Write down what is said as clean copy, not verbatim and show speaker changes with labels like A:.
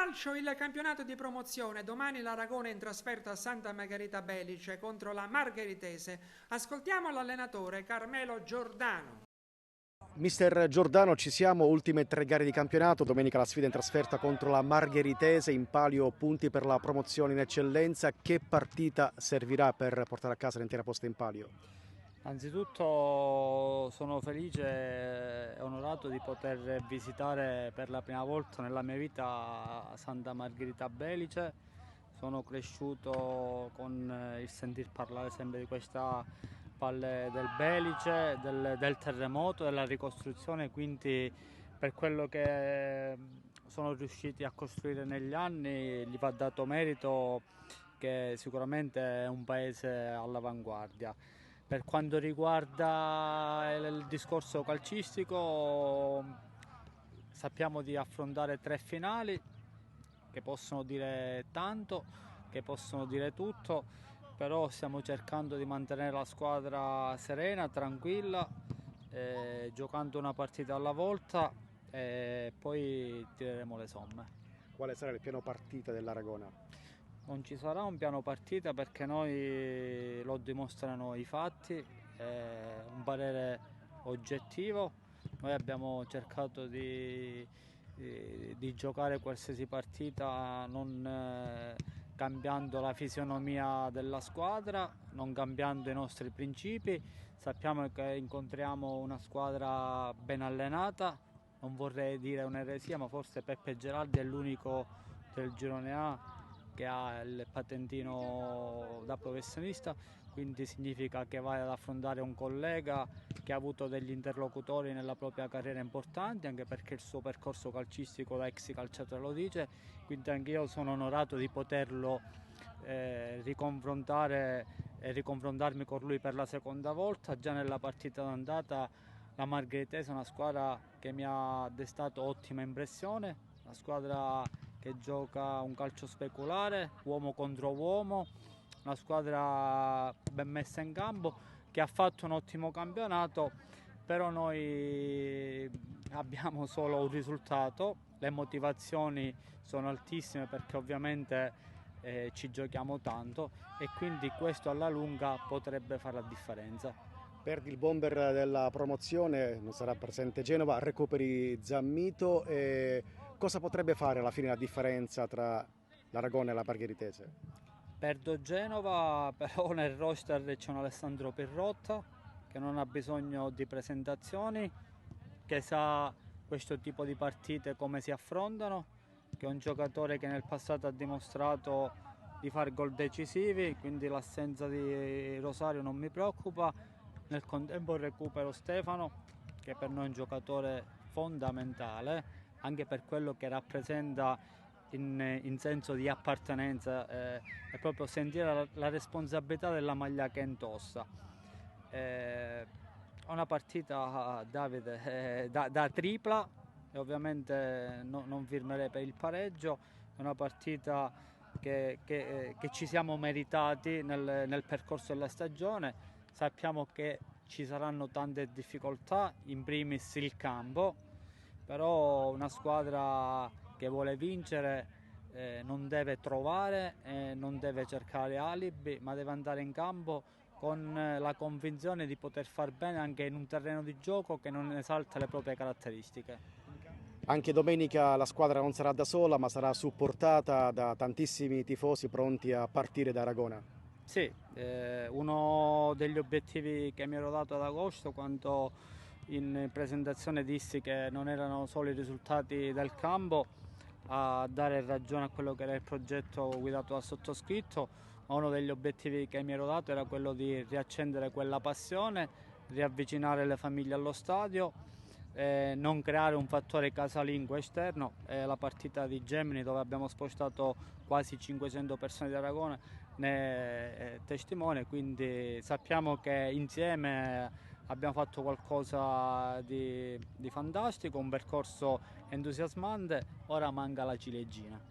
A: calcio il campionato di promozione. Domani l'Aragona in trasferta a Santa Margherita Belice contro la Margheritese. Ascoltiamo l'allenatore Carmelo Giordano.
B: Mister Giordano, ci siamo, ultime 3 gare di campionato, domenica la sfida in trasferta contro la Margheritese, in palio punti per la promozione in eccellenza. Che partita servirà per portare a casa l'intera posta in palio?
C: Anzitutto sono felice e onorato di poter visitare per la prima volta nella mia vita Santa Margherita Belice. Sono cresciuto con il sentir parlare sempre di questa valle del Belice, del terremoto, della ricostruzione, quindi per quello che sono riusciti a costruire negli anni gli va dato merito, che sicuramente è un paese all'avanguardia. Per quanto riguarda il discorso calcistico, sappiamo di affrontare 3 finali che possono dire tanto, che possono dire tutto, però stiamo cercando di mantenere la squadra serena, tranquilla, giocando una partita alla volta e poi tireremo le somme.
B: Quale sarà il piano partita dell'Aragona?
C: Non ci sarà un piano partita perché noi lo dimostrano i fatti, è un parere oggettivo. Noi abbiamo cercato di giocare qualsiasi partita non cambiando la fisionomia della squadra, non cambiando i nostri principi. Sappiamo che incontriamo una squadra ben allenata, non vorrei dire un'eresia, ma forse Peppe Geraldi è l'unico del girone A che ha il patentino da professionista, quindi significa che vai ad affrontare un collega che ha avuto degli interlocutori nella propria carriera importanti, anche perché il suo percorso calcistico da ex calciatore lo dice, quindi anche io sono onorato di poterlo riconfrontare e riconfrontarmi con lui per la seconda volta. Già nella partita d'andata la Margheritese è una squadra che mi ha destato ottima impressione, una squadra che gioca un calcio speculare, uomo contro uomo, una squadra ben messa in campo che ha fatto un ottimo campionato, però noi abbiamo solo un risultato, le motivazioni sono altissime perché ovviamente ci giochiamo tanto e quindi questo alla lunga potrebbe fare la differenza.
B: Perdi il bomber della promozione, non sarà presente Genova, recuperi Zammito. E cosa potrebbe fare alla fine la differenza tra l'Aragona e la Margheritese?
C: Perdo Genova, però nel roster c'è un Alessandro Pirrotta che non ha bisogno di presentazioni, che sa questo tipo di partite come si affrontano, che è un giocatore che nel passato ha dimostrato di fare gol decisivi, quindi l'assenza di Rosario non mi preoccupa. Nel contempo recupero Stefano, che per noi è un giocatore fondamentale, anche per quello che rappresenta in senso di appartenenza, è proprio sentire la responsabilità della maglia che indossa. È una partita, Davide, da tripla e ovviamente non firmerei per il pareggio. È una partita che ci siamo meritati nel percorso della stagione. Sappiamo che ci saranno tante difficoltà, in primis il campo, però una squadra che vuole vincere non deve trovare, non deve cercare alibi, ma deve andare in campo con la convinzione di poter far bene anche in un terreno di gioco che non esalta le proprie caratteristiche.
B: Anche domenica la squadra non sarà da sola, ma sarà supportata da tantissimi tifosi pronti a partire da Aragona.
C: Sì, uno degli obiettivi che mi ero dato ad agosto, quando in presentazione dissi che non erano solo i risultati del campo a dare ragione a quello che era il progetto guidato dal sottoscritto, ma uno degli obiettivi che mi ero dato era quello di riaccendere quella passione, riavvicinare le famiglie allo stadio, non creare un fattore casalingo esterno. La partita di Gemini, dove abbiamo spostato quasi 500 persone di Aragona, ne è testimone, quindi sappiamo che insieme abbiamo fatto qualcosa di fantastico, un percorso entusiasmante, ora manca la ciliegina.